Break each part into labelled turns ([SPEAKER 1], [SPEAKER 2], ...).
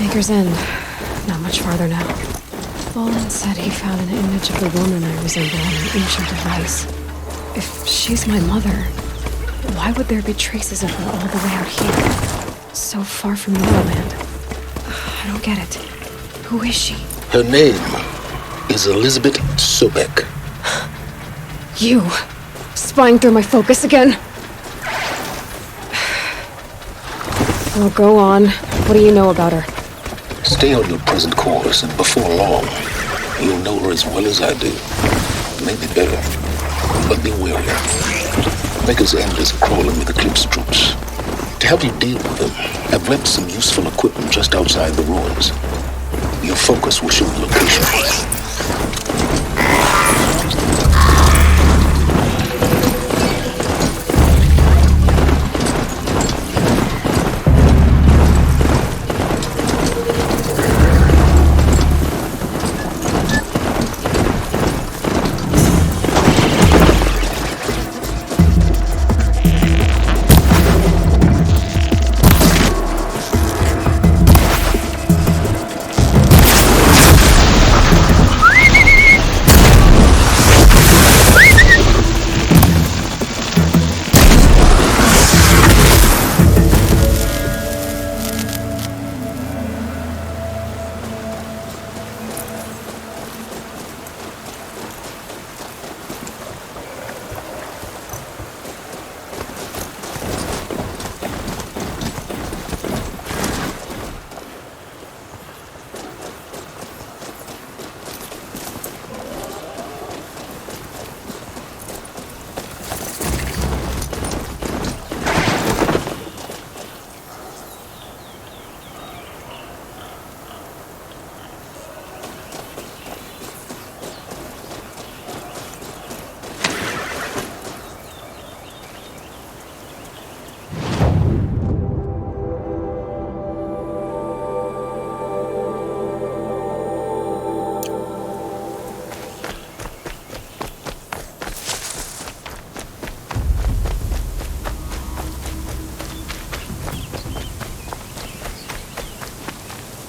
[SPEAKER 1] Maker's End. Not much farther now. Bolin said he found an image of the woman I resemble on an ancient device. If she's my mother, why would there be traces of her all the way out here? So far from Norland. I don't get it. Who is she?
[SPEAKER 2] Her name is Elizabeth Sobek.
[SPEAKER 1] You! Spying through my focus again? Well, go on. What do you know about her?
[SPEAKER 2] Stay on your present course, and before long, you'll know her as well as I do. Maybe better, but be wary. Maker's End is crawling with Eclipse troops. To help you deal with them, I've left some useful equipment just outside the ruins. Your focus will show the location.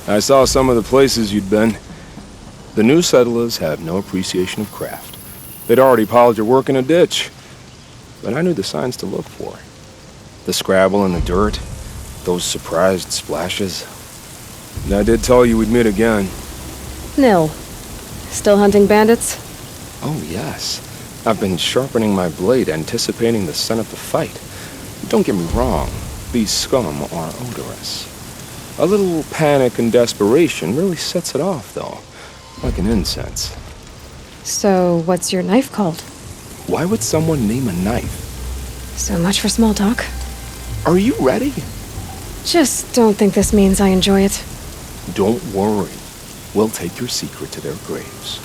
[SPEAKER 3] I saw some of the places you'd been. The new settlers have no appreciation of craft. They'd already piled your work in a ditch. But I knew the signs to look for. The scrabble in the dirt, those surprised splashes. And I did tell you we'd meet again.
[SPEAKER 1] Nil. Still hunting bandits?
[SPEAKER 3] Oh, yes. I've been sharpening my blade, anticipating the scent of the fight. Don't get me wrong, these scum are odorous. A little panic and desperation really sets it off, though, like an incense.
[SPEAKER 1] So, what's your knife called?
[SPEAKER 3] Why would someone name a knife?
[SPEAKER 1] So much for small talk.
[SPEAKER 3] Are you ready?
[SPEAKER 1] Just don't think this means I enjoy it.
[SPEAKER 3] Don't worry. We'll take your secret to their graves.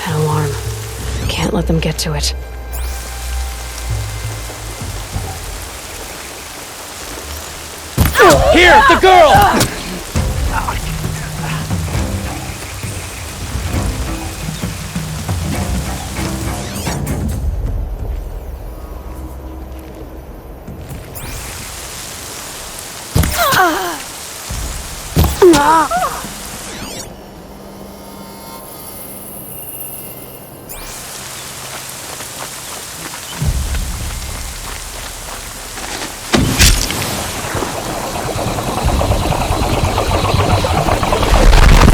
[SPEAKER 1] An alarm. Can't let them get to it.
[SPEAKER 4] Here, the girl!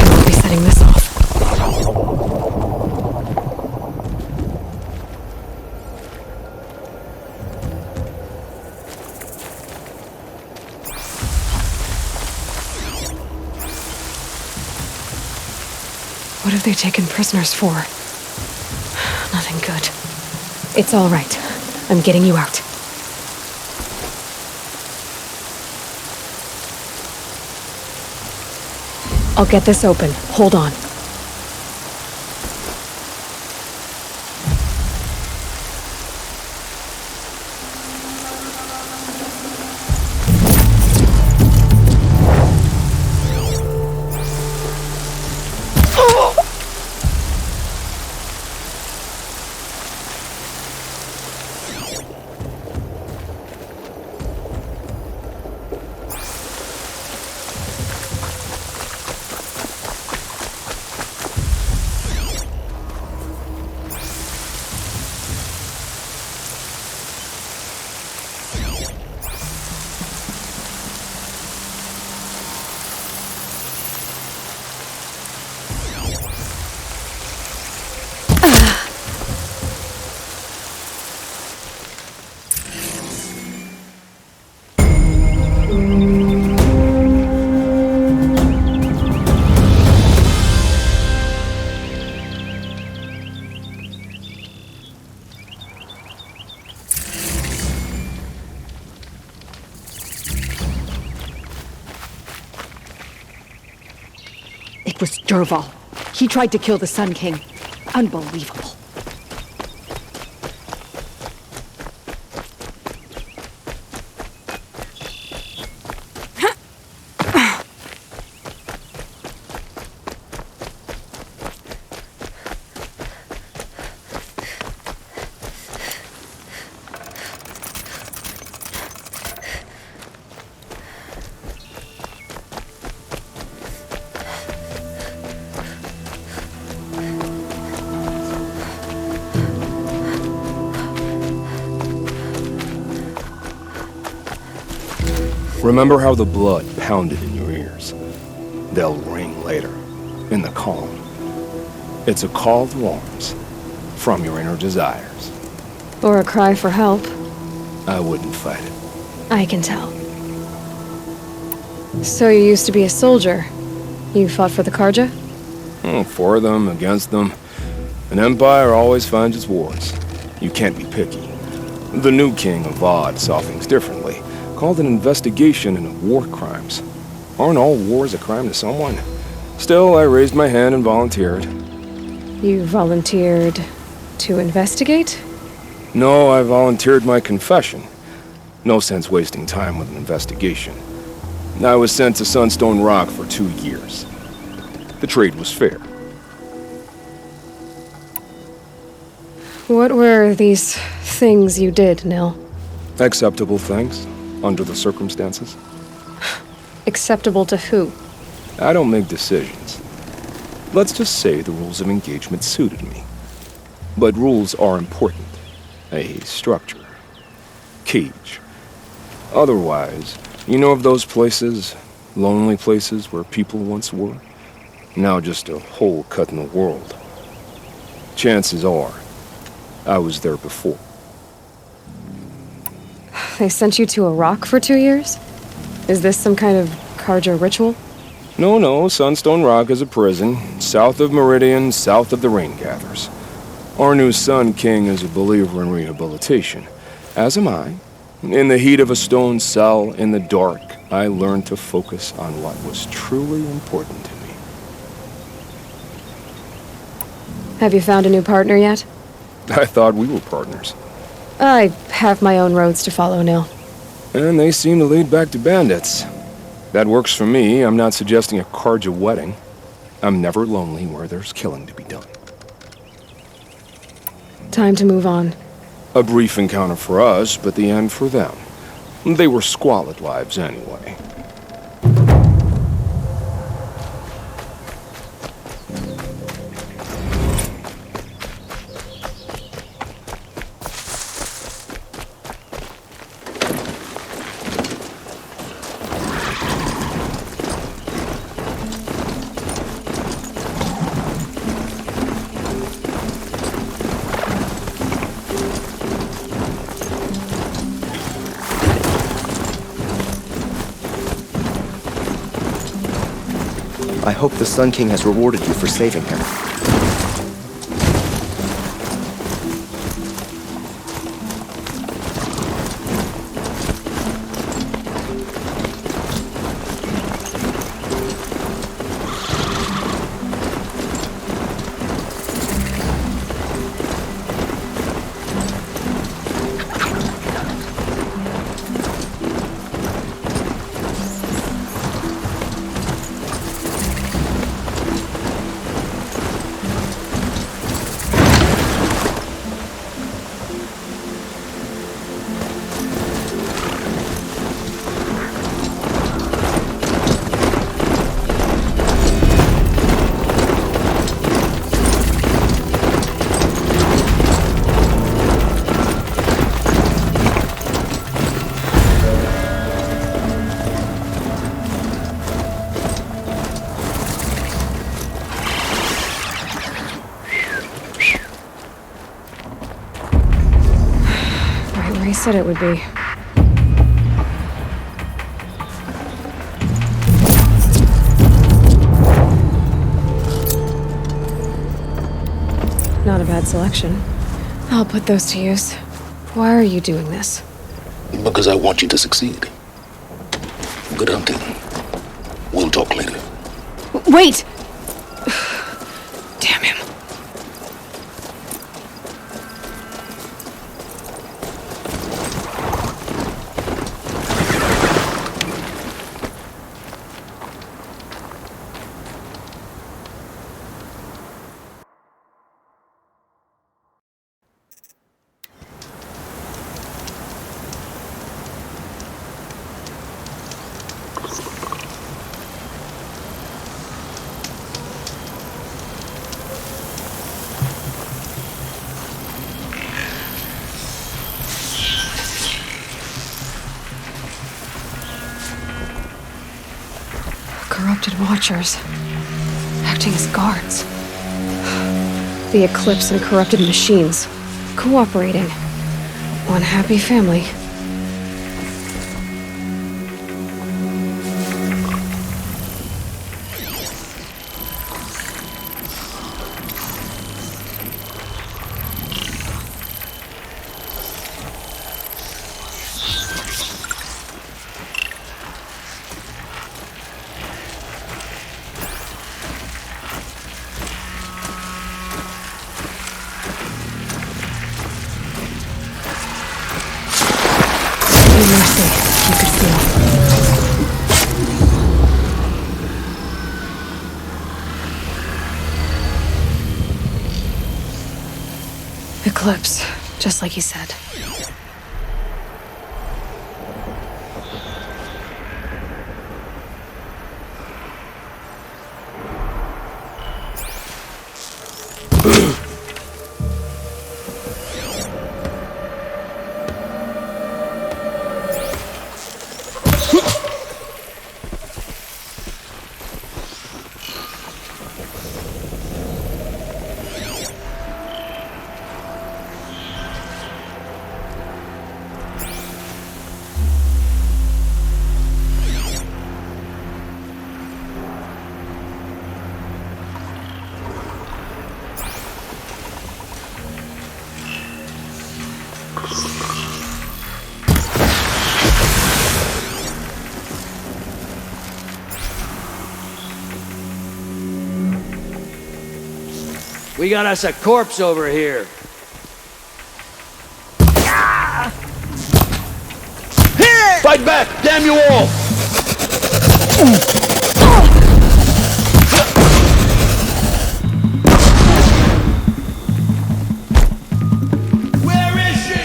[SPEAKER 1] I'll be setting this off. What have they taken prisoners for? Nothing good. It's all right. I'm getting you out. I'll get this open. Hold on.
[SPEAKER 5] It was Derval. He tried to kill the Sun King. Unbelievable.
[SPEAKER 3] Remember how the blood pounded in your ears? They'll ring later, in the calm. It's a call to arms, from your inner desires.
[SPEAKER 1] Or a cry for help.
[SPEAKER 3] I wouldn't fight it.
[SPEAKER 1] I can tell. So you used to be a soldier. You fought for the Karja?
[SPEAKER 3] For them, against them. An empire always finds its wars. You can't be picky. The new king of Vod saw things differently. Called an investigation into war crimes. Aren't all wars a crime to someone? Still, I raised my hand and volunteered.
[SPEAKER 1] You volunteered to investigate?
[SPEAKER 3] No, I volunteered my confession. No sense wasting time with an investigation. I was sent to Sunstone Rock for 2 years. The trade was fair.
[SPEAKER 1] What were these things you did, Nil?
[SPEAKER 3] Acceptable things, under the circumstances.
[SPEAKER 1] Acceptable to who?
[SPEAKER 3] I don't make decisions. Let's just say the rules of engagement suited me. But rules are important. A structure. Cage. Otherwise, you know of those places, lonely places where people once were? Now just a hole cut in the world. Chances are, I was there before.
[SPEAKER 1] They sent you to a rock for 2 years? Is this some kind of Karja ritual?
[SPEAKER 3] No, Sunstone Rock is a prison, south of Meridian, south of the Rain Gathers. Our new Sun King is a believer in rehabilitation, as am I. In the heat of a stone cell, in the dark, I learned to focus on what was truly important to me.
[SPEAKER 1] Have you found a new partner yet?
[SPEAKER 3] I thought we were partners.
[SPEAKER 1] I have my own roads to follow now.
[SPEAKER 3] And they seem to lead back to bandits. That works for me. I'm not suggesting a Karja wedding. I'm never lonely where there's killing to be done.
[SPEAKER 1] Time to move on.
[SPEAKER 3] A brief encounter for us, but the end for them. They were squalid lives anyway.
[SPEAKER 4] I hope the Sun King has rewarded you for saving him.
[SPEAKER 1] Said it would be. Not a bad selection. I'll put those to use. Why are you doing this?
[SPEAKER 2] Because I want you to succeed. Good hunting. We'll talk later.
[SPEAKER 1] Wait! Damn him. Corrupted watchers, acting as guards. The Eclipse and corrupted machines, cooperating. One happy family. Mercy, you could feel. Eclipse, just like he said.
[SPEAKER 6] We got us a corpse over here.
[SPEAKER 7] Fight back! Damn you all! Where is she?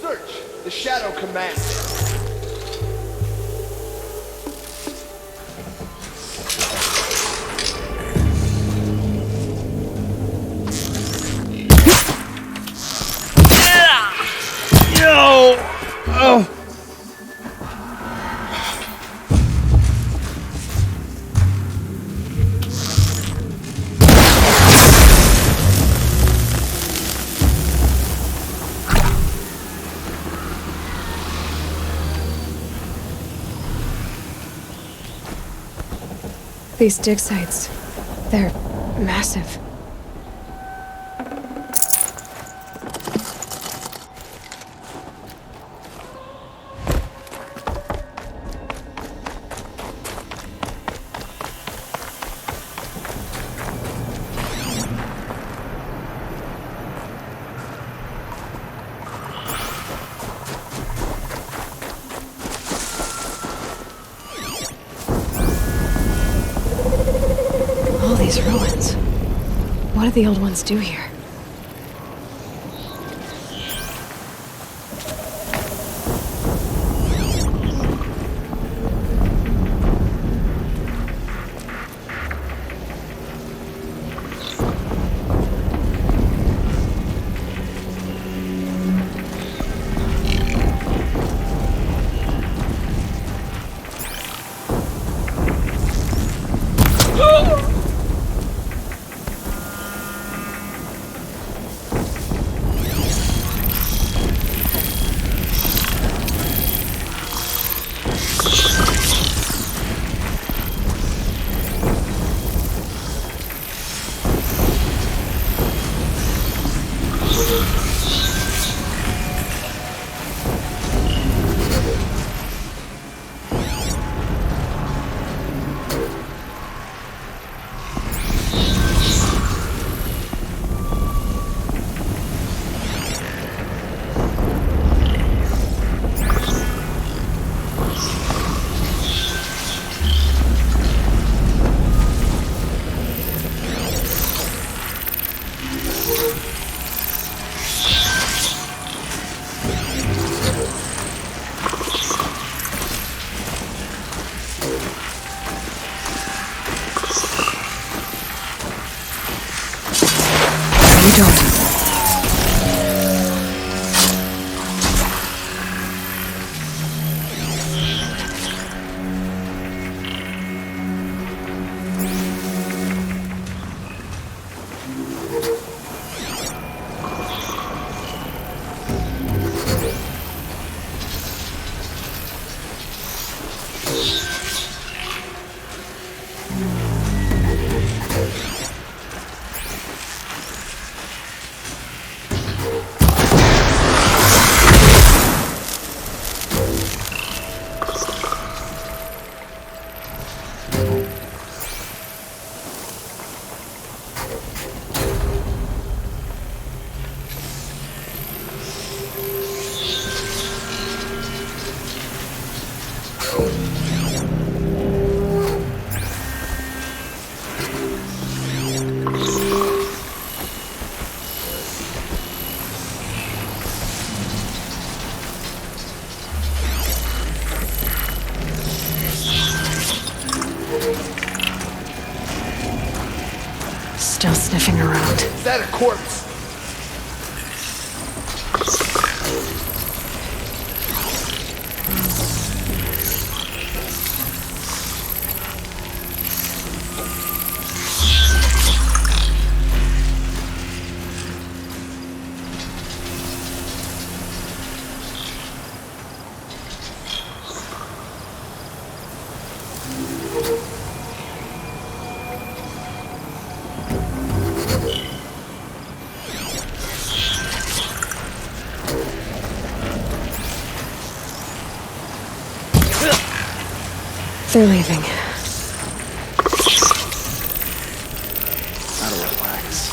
[SPEAKER 7] Search the Shadow Command.
[SPEAKER 1] These dig sites, they're massive. All these ruins. What did the old ones do here? You don't. Still sniffing around.
[SPEAKER 7] Is that a corpse?
[SPEAKER 1] they're leaving.
[SPEAKER 3] Gotta relax.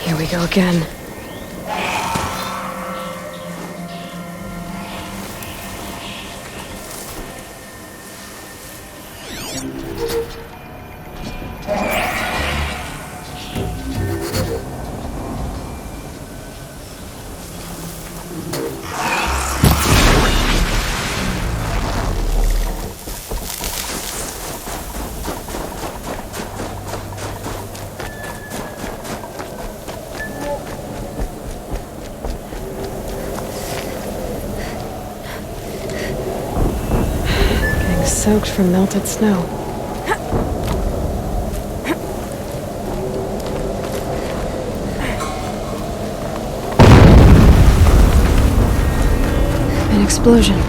[SPEAKER 1] Here we go again. Soaked from melted snow. An explosion.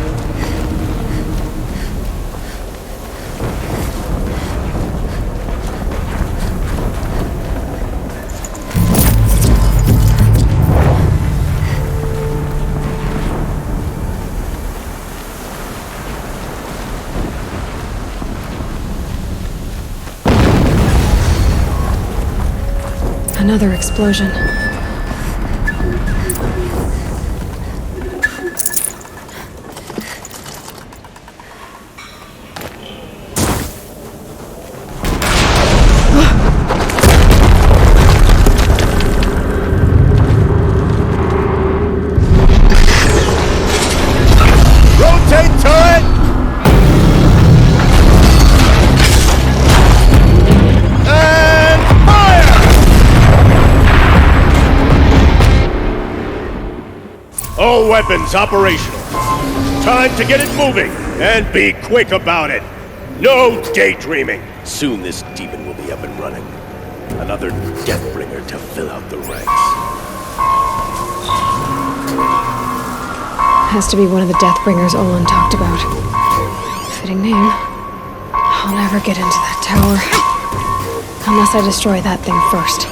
[SPEAKER 1] Another explosion.
[SPEAKER 7] Rotate turret! And fire! All weapons operational. Time to get it moving, and be quick about it. No daydreaming. Soon this demon will be up and running. Another Deathbringer to fill out the ranks.
[SPEAKER 1] Has to be one of the Deathbringers Olin talked about. Fitting name. I'll never get into that tower. Unless I destroy that thing first.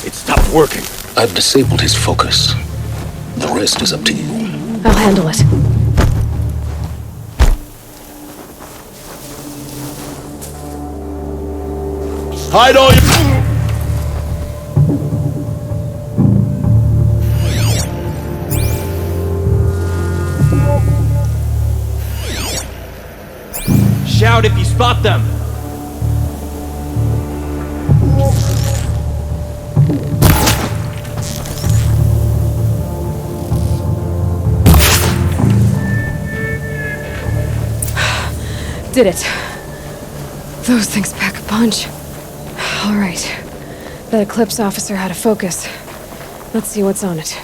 [SPEAKER 7] It stopped working.
[SPEAKER 2] I've disabled his focus. The rest is up to you.
[SPEAKER 1] I'll handle it.
[SPEAKER 7] Hide all your...
[SPEAKER 6] Shout if you spot them!
[SPEAKER 1] Did it. Those things pack a punch. All right. That Eclipse officer had a focus. Let's see what's on it.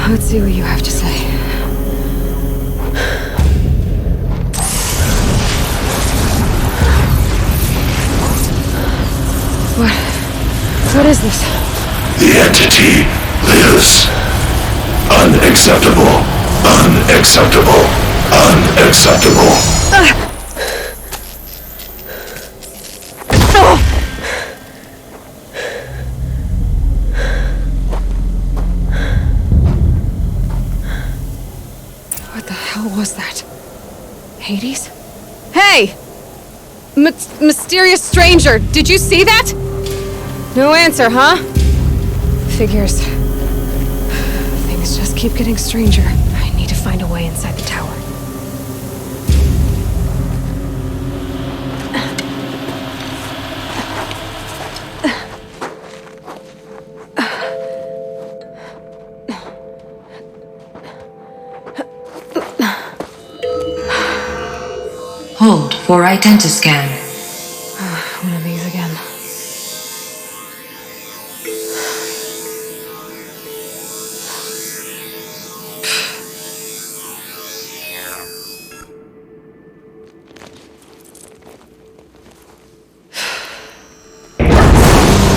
[SPEAKER 1] Let's see what you have to say. What is this?
[SPEAKER 8] The entity lives. Unacceptable. Unacceptable. Unacceptable.
[SPEAKER 1] What the hell was that? Hades? Hey! Mysterious stranger, did you see that? No answer, huh? Figures. Things just keep getting stranger. I need to find a way inside the tower.
[SPEAKER 9] Hold for identiscan.
[SPEAKER 1] One of these again.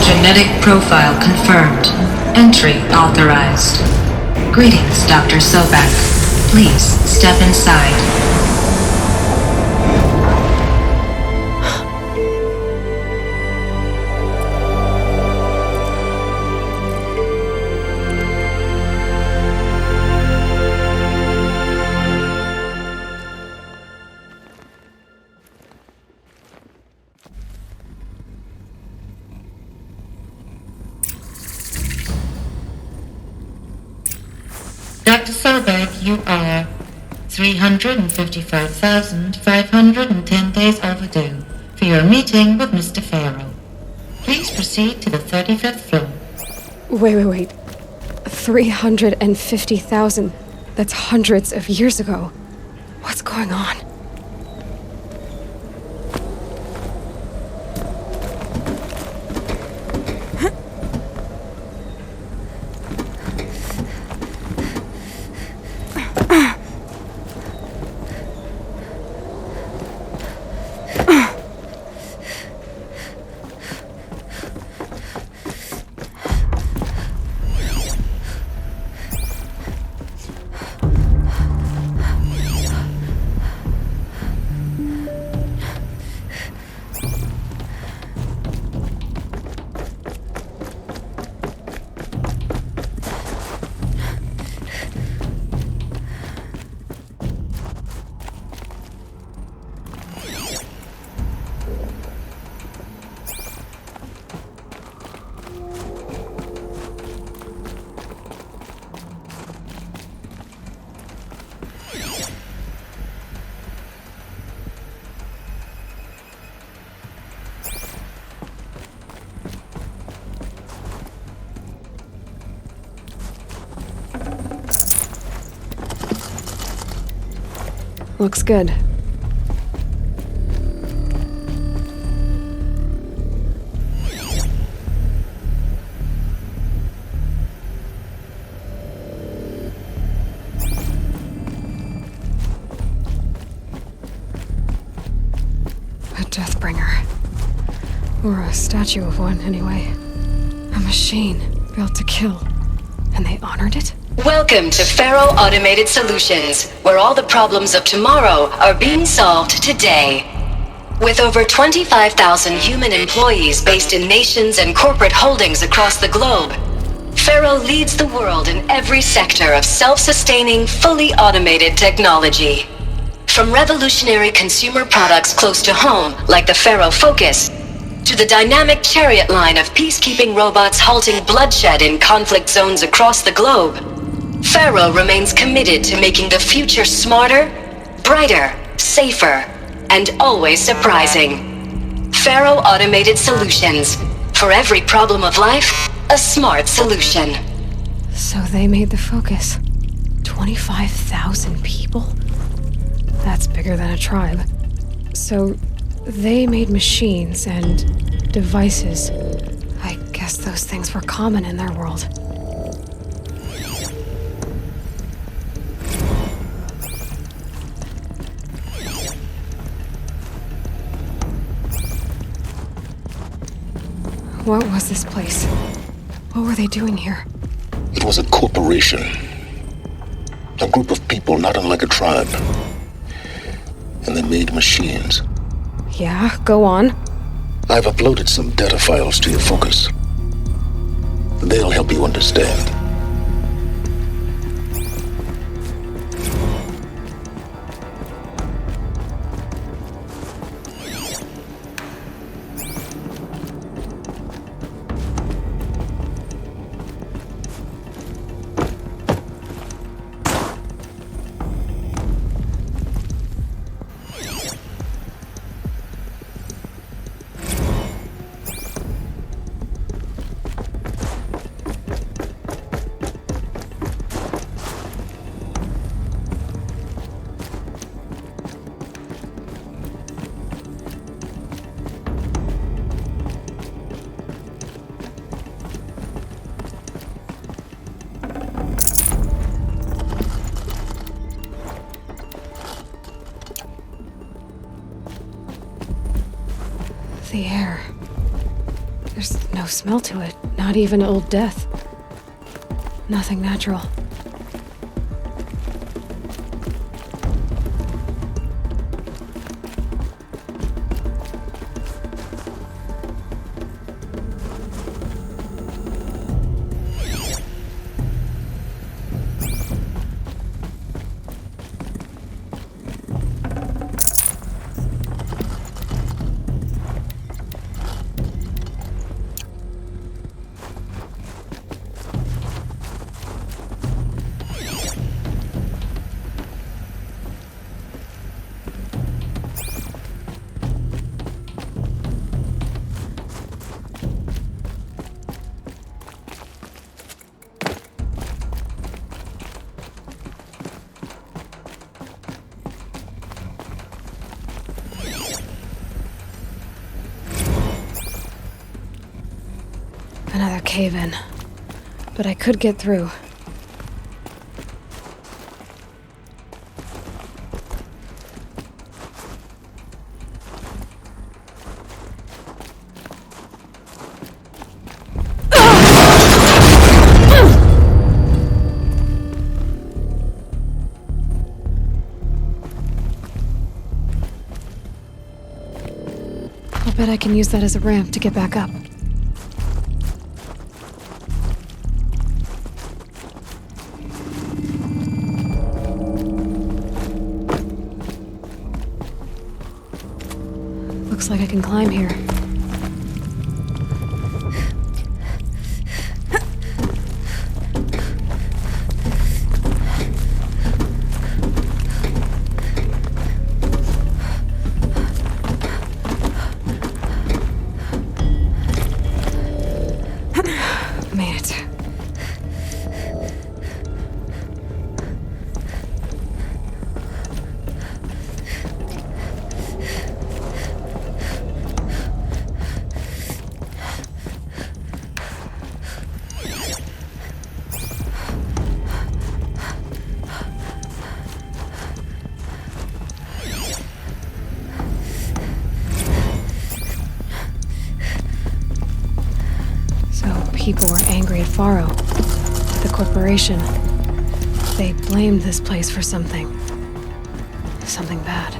[SPEAKER 9] Genetic profile confirmed. Entry authorized. Greetings, Dr. Sobek. Please step inside.
[SPEAKER 10] Dr. Sobek, you are 355,510 days overdue for your meeting with Mr. Farrell. Please proceed to the 35th floor.
[SPEAKER 1] Wait. 350,000. That's hundreds of years ago. What's going on? Looks good. A Deathbringer. Or a statue of one, anyway. A machine built to kill. And they honored it?
[SPEAKER 11] Welcome to Faro Automated Solutions, where all the problems of tomorrow are being solved today. With over 25,000 human employees based in nations and corporate holdings across the globe, Faro leads the world in every sector of self-sustaining, fully automated technology. From revolutionary consumer products close to home, like the Faro Focus, to the dynamic chariot line of peacekeeping robots halting bloodshed in conflict zones across the globe, Faro remains committed to making the future smarter, brighter, safer, and always surprising. Faro Automated Solutions. For every problem of life, a smart solution.
[SPEAKER 1] So they made the Focus. 25,000 people? That's bigger than a tribe. So they made machines and devices. I guess those things were common in their world. What was this place? What were they doing here?
[SPEAKER 2] It was a corporation. A group of people not unlike a tribe. And they made machines.
[SPEAKER 1] Yeah, go on.
[SPEAKER 2] I've uploaded some data files to your Focus. They'll help you understand.
[SPEAKER 1] The air. There's no smell to it, not even old death. Nothing natural. Another cave-in. But I could get through. I'll bet I can use that as a ramp to get back up. Looks like I can climb here. Made it. Faro, the corporation. They blamed this place for something. Something bad.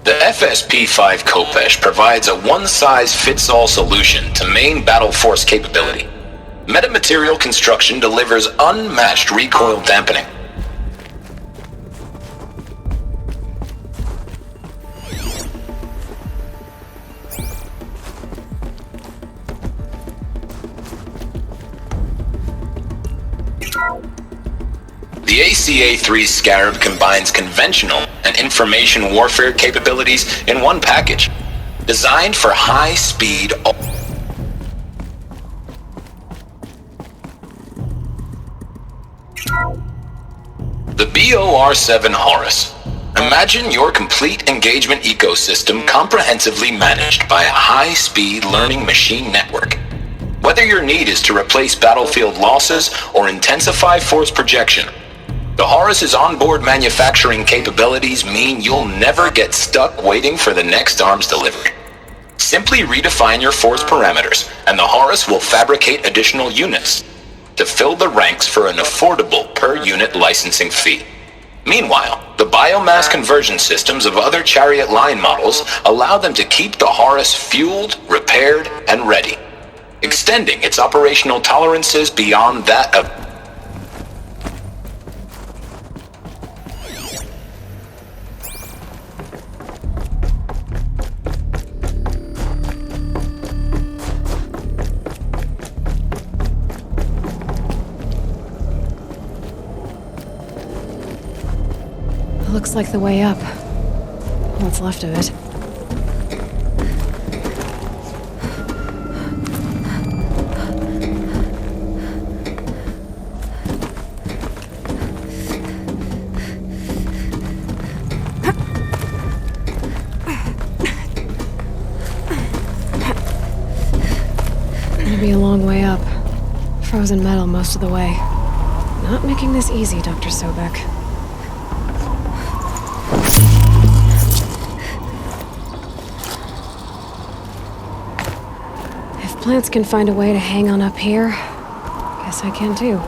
[SPEAKER 2] The FSP-5 Kopesh provides a one-size-fits-all solution to main battle force capability. Metamaterial construction delivers unmatched recoil dampening. The ACA-3 Scarab combines conventional and information warfare capabilities in one package, designed for high-speed. The BOR-7 Horus. Imagine your complete engagement ecosystem comprehensively managed by a high-speed learning machine network. Whether your need is to replace battlefield losses or intensify force projection, the Horus's onboard manufacturing capabilities mean you'll never get stuck waiting for the next arms delivery. Simply redefine your force parameters, and the Horus will fabricate additional units to fill the ranks for an affordable per-unit licensing fee. Meanwhile, the biomass conversion systems of other Chariot line models allow them to keep the Horus fueled, repaired, and ready, extending its operational tolerances beyond that of
[SPEAKER 1] Looks like the way up. What's left of it. It'll be a long way up. Frozen metal most of the way. Not making this easy, Dr. Sobek. Plants can find a way to hang on up here. Guess I can too.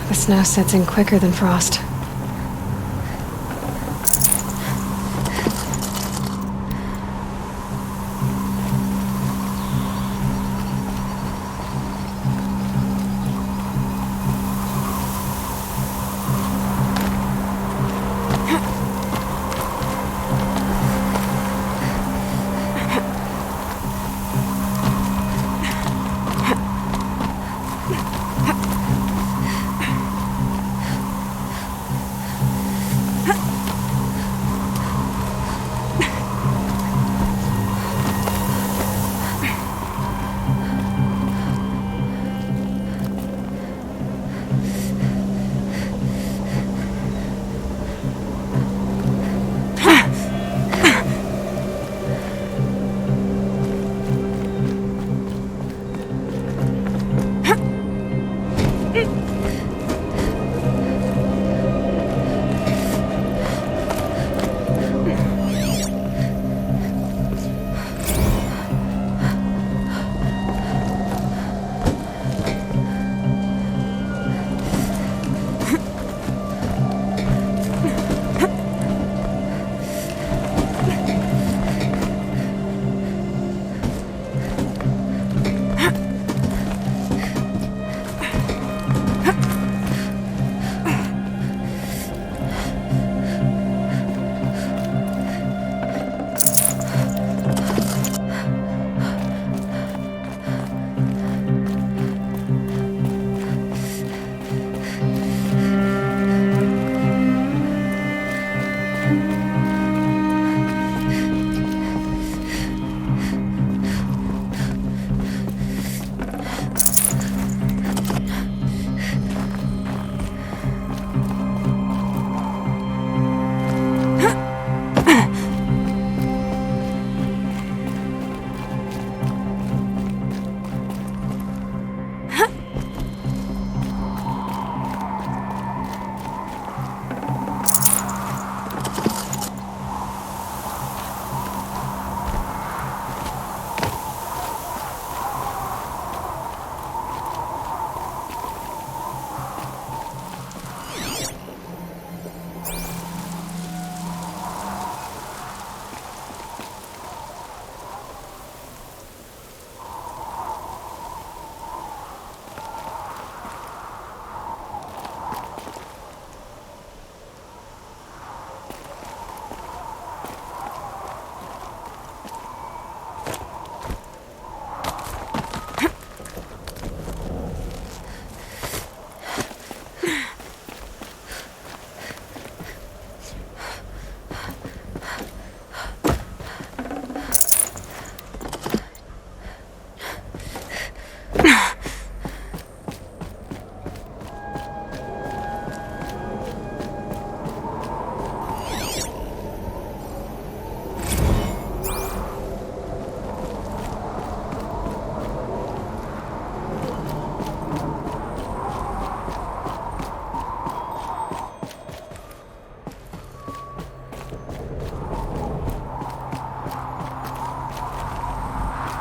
[SPEAKER 1] The snow sets in quicker than frost.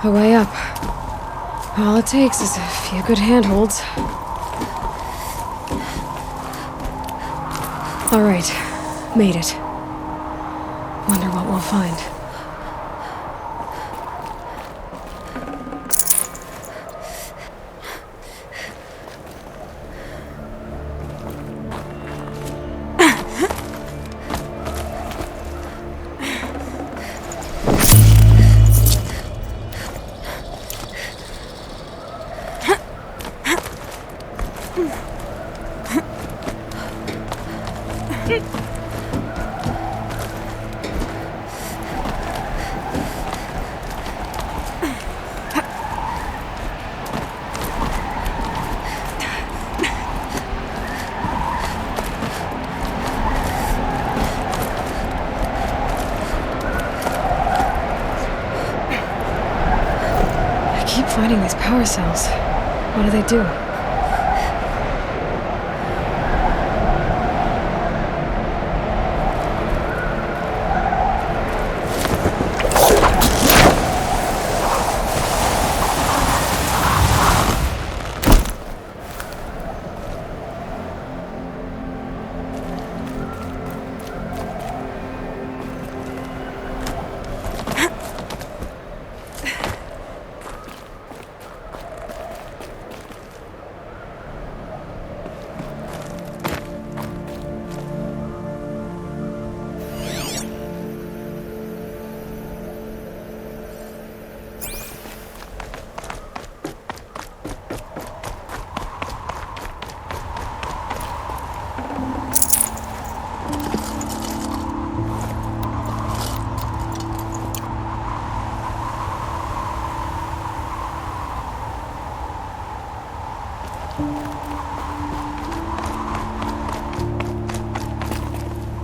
[SPEAKER 1] A way up. All it takes is a few good handholds. All right, made it. Wonder what we'll find. Finding these power cells. What do they do?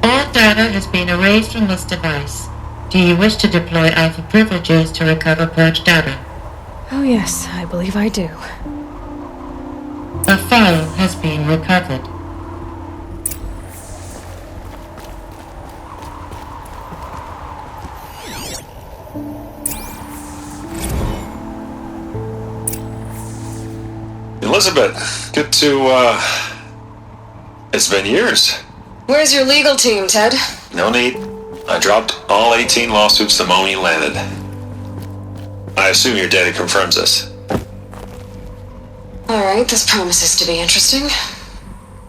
[SPEAKER 10] All data has been erased from this device. Do you wish to deploy Alpha privileges to recover purged data?
[SPEAKER 1] Oh yes, I believe I do.
[SPEAKER 10] A file has been recovered.
[SPEAKER 12] Elizabeth, good to, it's been years.
[SPEAKER 11] Where's your legal team, Ted?
[SPEAKER 12] No need. I dropped all 18 lawsuits the moment you landed. I assume your data confirms this.
[SPEAKER 11] Alright, this promises to be interesting.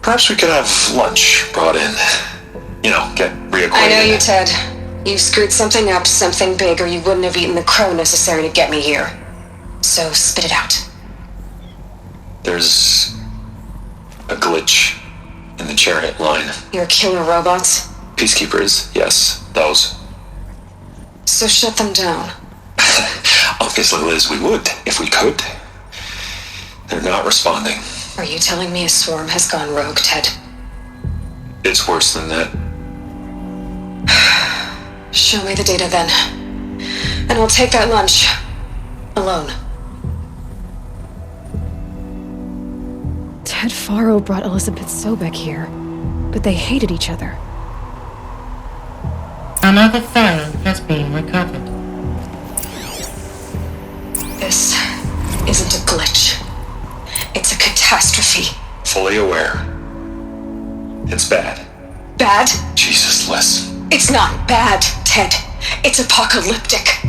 [SPEAKER 12] Perhaps we could have lunch brought in. You know, get reacquainted.
[SPEAKER 11] I know you, Ted. You screwed something up, something big, or you wouldn't have eaten the crow necessary to get me here. So spit it out.
[SPEAKER 12] There's a glitch in the chariot line.
[SPEAKER 11] Your killer robots?
[SPEAKER 12] Peacekeepers, yes, those.
[SPEAKER 11] So shut them down.
[SPEAKER 12] Obviously, Liz, we would, if we could. They're not responding.
[SPEAKER 11] Are you telling me a swarm has gone rogue, Ted?
[SPEAKER 12] It's worse than that.
[SPEAKER 11] Show me the data then. And I'll take that lunch. Alone.
[SPEAKER 1] Ted Faro brought Elizabeth Sobek here, but they hated each other.
[SPEAKER 10] Another file has been recovered.
[SPEAKER 11] This isn't a glitch. It's a catastrophe.
[SPEAKER 12] Fully aware. It's bad.
[SPEAKER 11] Bad?
[SPEAKER 12] Jesus, Liz.
[SPEAKER 11] It's not bad, Ted. It's apocalyptic.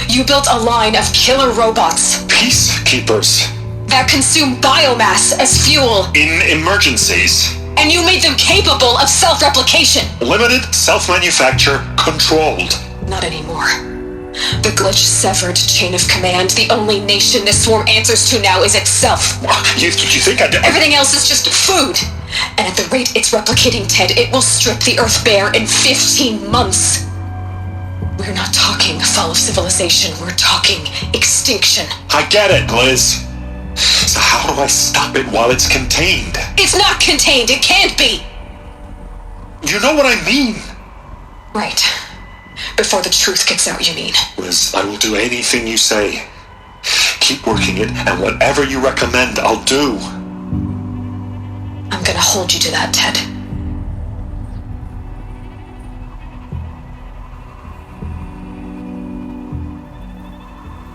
[SPEAKER 11] You built a line of killer robots.
[SPEAKER 12] Peacekeepers.
[SPEAKER 11] That consume biomass as fuel.
[SPEAKER 12] In emergencies.
[SPEAKER 11] And you made them capable of self-replication.
[SPEAKER 12] Limited, self-manufacture, controlled.
[SPEAKER 11] Not anymore. The glitch severed chain of command. The only nation this swarm answers to now is itself.
[SPEAKER 12] You think I did?
[SPEAKER 11] Everything else is just food. And at the rate it's replicating, Ted, it will strip the Earth bare in 15 months. We're not talking fall of civilization. We're talking extinction.
[SPEAKER 12] I get it, Liz. So how do I stop it while it's contained?
[SPEAKER 11] It's not contained. It can't be.
[SPEAKER 12] You know what I mean.
[SPEAKER 11] Right. Before the truth gets out, you mean?
[SPEAKER 12] Liz, I will do anything you say. Keep working it, and whatever you recommend, I'll do.
[SPEAKER 11] I'm gonna hold you to that, Ted.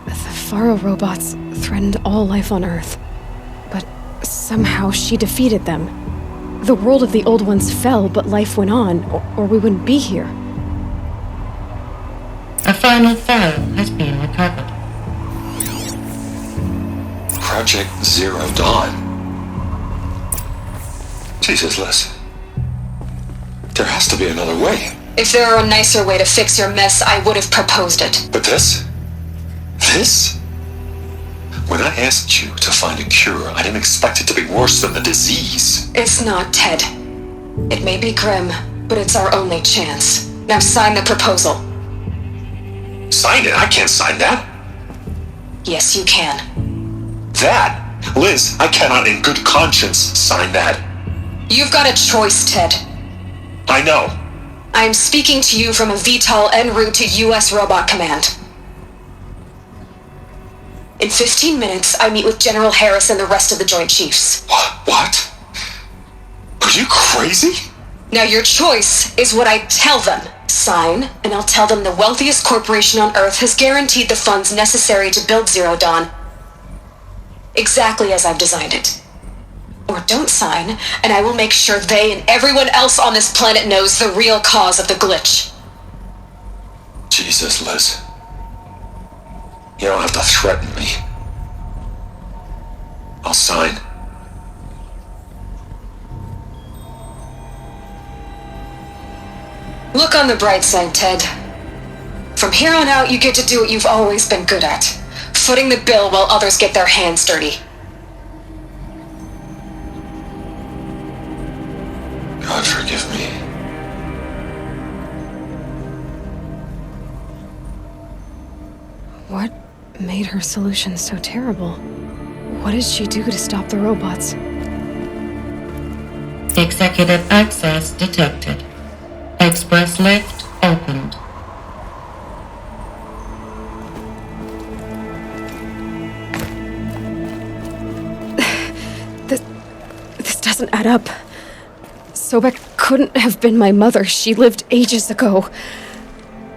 [SPEAKER 1] The Faro robots threatened all life on Earth. But somehow she defeated them. The world of the old ones fell, but life went on, or we wouldn't be here.
[SPEAKER 10] A final file has been recovered.
[SPEAKER 12] Project Zero Dawn. Jesus, Liz. There has to be another way.
[SPEAKER 11] If there were a nicer way to fix your mess, I would have proposed it.
[SPEAKER 12] But this? This? When I asked you to find a cure, I didn't expect it to be worse than the disease.
[SPEAKER 11] It's not, Ted. It may be grim, but it's our only chance. Now sign the proposal.
[SPEAKER 12] Sign it? I can't sign that.
[SPEAKER 11] Yes, you can.
[SPEAKER 12] That? Liz, I cannot in good conscience sign that.
[SPEAKER 11] You've got a choice, Ted.
[SPEAKER 12] I know.
[SPEAKER 11] I'm speaking to you from a VTOL en route to U.S. Robot Command. In 15 minutes, I meet with General Harris and the rest of the Joint Chiefs.
[SPEAKER 12] What? Are you crazy?
[SPEAKER 11] Now your choice is what I tell them. Sign, and I'll tell them the wealthiest corporation on Earth has guaranteed the funds necessary to build Zero Dawn. Exactly as I've designed it. Or don't sign, and I will make sure they and everyone else on this planet knows the real cause of the glitch.
[SPEAKER 12] Jesus, Liz. You don't have to threaten me. I'll sign.
[SPEAKER 11] Look on the bright side, Ted. From here on out, you get to do what you've always been good at. Footing the bill while others get their hands dirty.
[SPEAKER 12] God forgive me.
[SPEAKER 1] What made her solution so terrible? What did she do to stop the robots?
[SPEAKER 10] Executive access detected. Express lift opened.
[SPEAKER 1] This doesn't add up. Sobek couldn't have been my mother. She lived ages ago.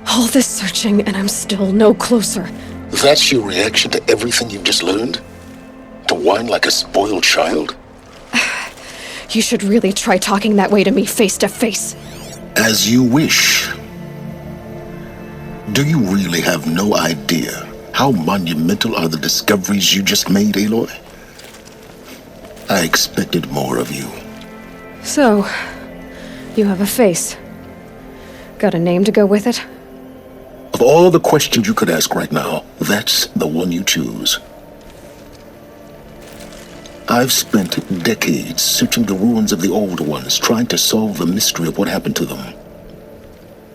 [SPEAKER 1] All this searching, and I'm still no closer.
[SPEAKER 2] That's your reaction to everything you've just learned? To whine like a spoiled child?
[SPEAKER 1] You should really try talking that way to me face to face.
[SPEAKER 2] As you wish. Do you really have no idea how monumental are the discoveries you just made, Aloy? I expected more of you.
[SPEAKER 1] So, you have a face. Got a name to go with it?
[SPEAKER 2] Of all the questions you could ask right now, that's the one you choose. I've spent decades searching the ruins of the old ones, trying to solve the mystery of what happened to them.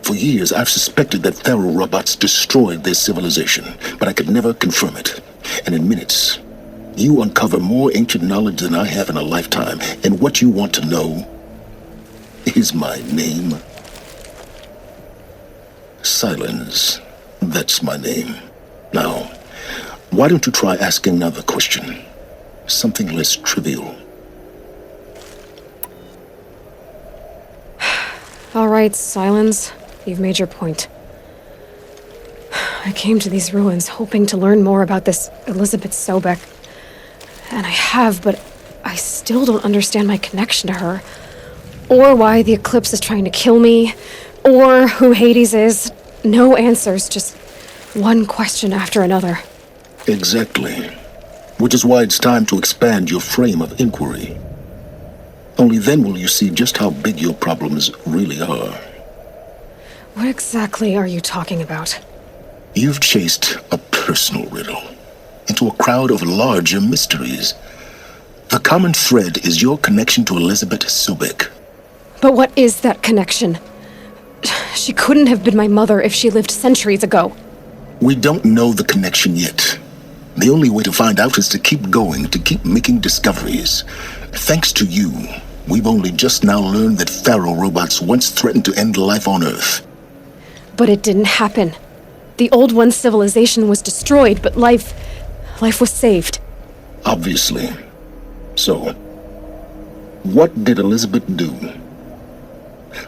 [SPEAKER 2] For years, I've suspected that Faro robots destroyed their civilization, but I could never confirm it. And in minutes, you uncover more ancient knowledge than I have in a lifetime, and what you want to know is my name. Silence. That's my name. Now, why don't you try asking another question? Something less trivial.
[SPEAKER 1] All right, Silence. You've made your point. I came to these ruins hoping to learn more about this Elizabeth Sobek. And I have, but I still don't understand my connection to her. Or why the Eclipse is trying to kill me. Or who Hades is. No answers, just one question after another.
[SPEAKER 2] Exactly. Which is why it's time to expand your frame of inquiry. Only then will you see just how big your problems really are.
[SPEAKER 1] What exactly are you talking about?
[SPEAKER 2] You've chased a personal riddle into a crowd of larger mysteries. The common thread is your connection to Elizabeth Sobek.
[SPEAKER 1] But what is that connection? She couldn't have been my mother if she lived centuries ago.
[SPEAKER 2] We don't know the connection yet. The only way to find out is to keep going, to keep making discoveries. Thanks to you, we've only just now learned that Faro robots once threatened to end life on Earth.
[SPEAKER 1] But it didn't happen. The Old One's civilization was destroyed, but life was saved.
[SPEAKER 2] Obviously. So, what did Elizabeth do?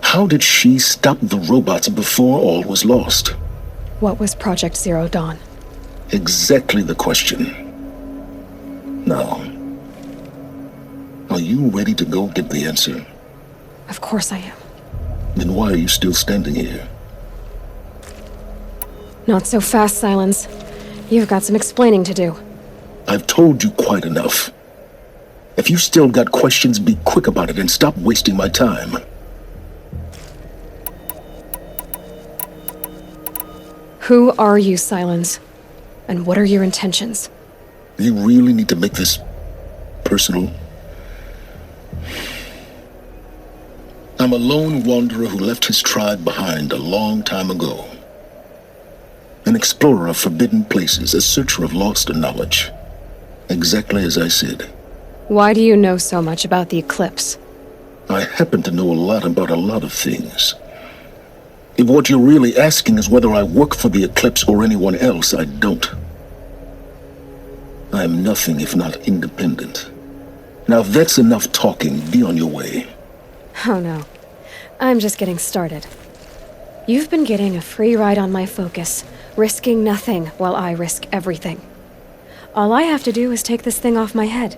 [SPEAKER 2] How did she stop the robots before all was lost?
[SPEAKER 1] What was Project Zero Dawn?
[SPEAKER 2] Exactly the question. Now, are you ready to go get the answer?
[SPEAKER 1] Of course I am.
[SPEAKER 2] Then why are you still standing here?
[SPEAKER 1] Not so fast, Silence. You've got some explaining to do.
[SPEAKER 2] I've told you quite enough. If you still got questions, be quick about it and stop wasting my time.
[SPEAKER 1] Who are you, Silence? And what are your intentions?
[SPEAKER 2] You really need to make this personal? I'm a lone wanderer who left his tribe behind a long time ago. An explorer of forbidden places, a searcher of lost knowledge. Exactly as I said.
[SPEAKER 1] Why do you know so much about the eclipse?
[SPEAKER 2] I happen to know a lot about a lot of things. If what you're really asking is whether I work for the eclipse or anyone else, I don't. I am nothing if not independent. Now, if that's enough talking, be on your way.
[SPEAKER 1] Oh no. I'm just getting started. You've been getting a free ride on my focus, risking nothing while I risk everything. All I have to do is take this thing off my head,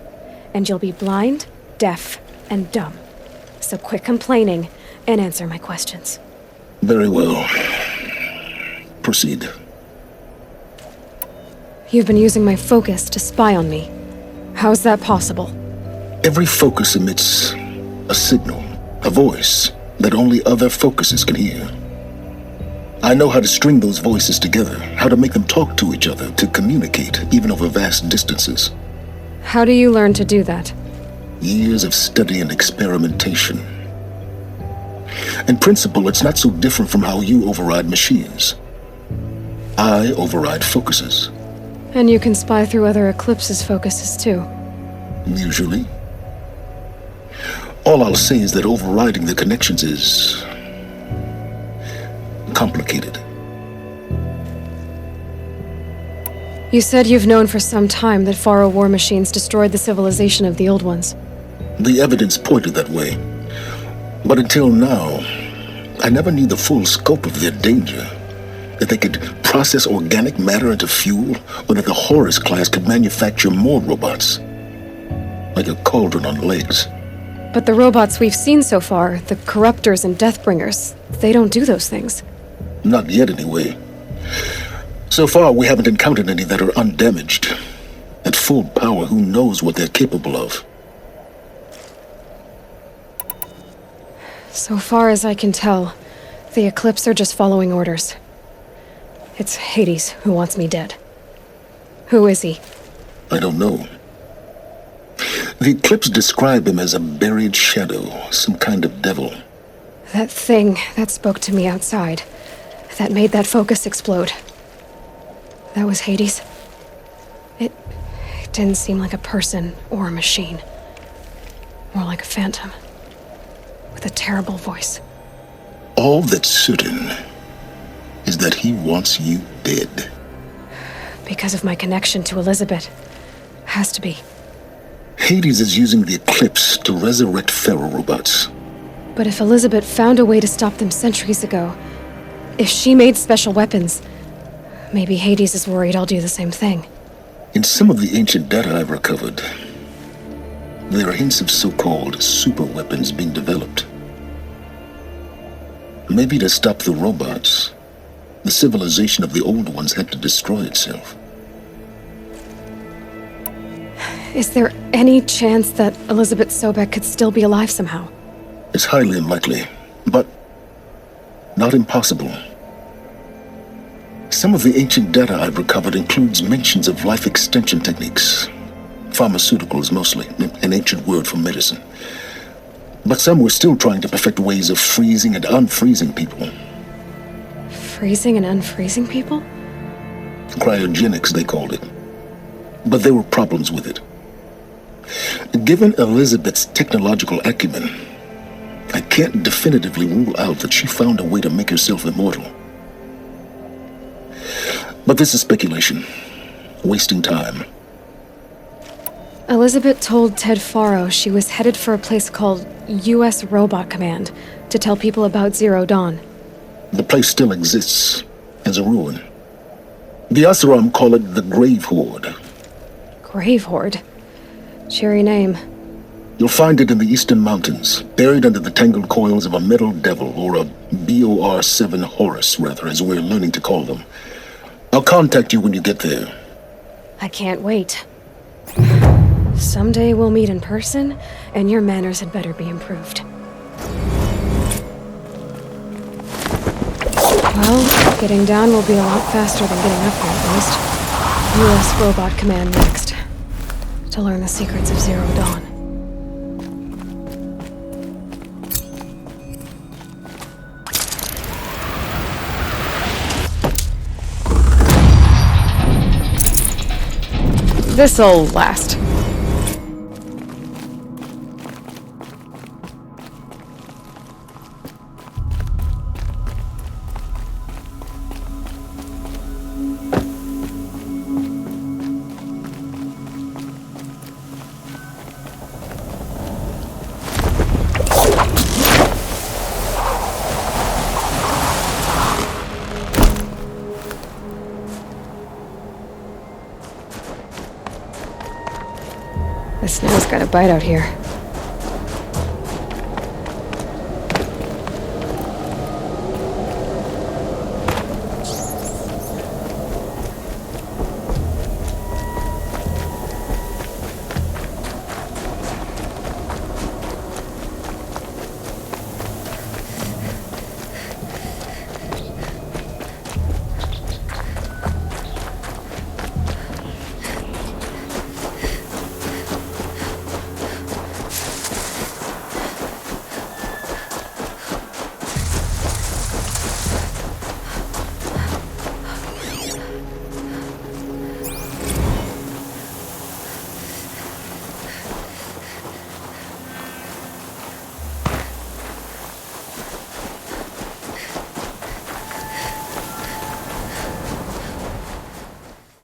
[SPEAKER 1] and you'll be blind, deaf, and dumb. So quit complaining and answer my questions.
[SPEAKER 2] Very well. Proceed.
[SPEAKER 1] You've been using my focus to spy on me. How's that possible?
[SPEAKER 2] Every focus emits a signal, a voice that only other focuses can hear. I know how to string those voices together, how to make them talk to each other, to communicate, even over vast distances.
[SPEAKER 1] How do you learn to do that?
[SPEAKER 2] Years of study and experimentation. In principle, it's not so different from how you override machines. I override focuses.
[SPEAKER 1] And you can spy through other Eclipse's focuses too.
[SPEAKER 2] Usually. All I'll say is that overriding the connections is complicated.
[SPEAKER 1] You said you've known for some time that Faro war machines destroyed the civilization of the old ones.
[SPEAKER 2] The evidence pointed that way. But until now, I never knew the full scope of their danger. That they could process organic matter into fuel, or that the Horus class could manufacture more robots. Like a cauldron on legs.
[SPEAKER 1] But the robots we've seen so far, the Corruptors and Deathbringers, they don't do those things.
[SPEAKER 2] Not yet, anyway. So far, we haven't encountered any that are undamaged. At full power, who knows what they're capable of?
[SPEAKER 1] So far as I can tell, the Eclipse are just following orders. It's Hades who wants me dead. Who is he?
[SPEAKER 2] I don't know. The Eclipse describe him as a buried shadow, some kind of devil.
[SPEAKER 1] That thing that spoke to me outside, that made that focus explode. That was Hades. It didn't seem like a person or a machine. More like a phantom. With a terrible voice.
[SPEAKER 2] All that's certain is that he wants you dead.
[SPEAKER 1] Because of my connection to Elizabeth. Has to be.
[SPEAKER 2] Hades is using the Eclipse to resurrect Pharaoh robots.
[SPEAKER 1] But if Elizabeth found a way to stop them centuries ago, if she made special weapons, maybe Hades is worried I'll do the same thing.
[SPEAKER 2] In some of the ancient data I've recovered, there are hints of so-called super weapons being developed. Maybe to stop the robots, the civilization of the old ones had to destroy itself.
[SPEAKER 1] Is there any chance that Elizabeth Sobek could still be alive somehow?
[SPEAKER 2] It's highly unlikely, but not impossible. Some of the ancient data I've recovered includes mentions of life extension techniques. Pharmaceuticals mostly, an ancient word for medicine. But some were still trying to perfect ways of freezing and unfreezing people.
[SPEAKER 1] Freezing and unfreezing people?
[SPEAKER 2] Cryogenics, they called it. But there were problems with it. Given Elizabeth's technological acumen, I can't definitively rule out that she found a way to make herself immortal. But this is speculation. Wasting time.
[SPEAKER 1] Elizabeth told Ted Faro she was headed for a place called U.S. Robot Command to tell people about Zero Dawn.
[SPEAKER 2] The place still exists as a ruin. The Asuram call it the Grave Horde.
[SPEAKER 1] Grave Horde? Cheery name.
[SPEAKER 2] You'll find it in the eastern mountains, buried under the tangled coils of a metal devil, or a BOR-7 Horus, rather, as we're learning to call them. I'll contact you when you get there.
[SPEAKER 1] I can't wait. Someday we'll meet in person, and your manners had better be improved. Well, getting down will be a lot faster than getting up here, at least. U.S. Robot Command next. To learn the secrets of Zero Dawn. This'll last. The snow's got a bite out here.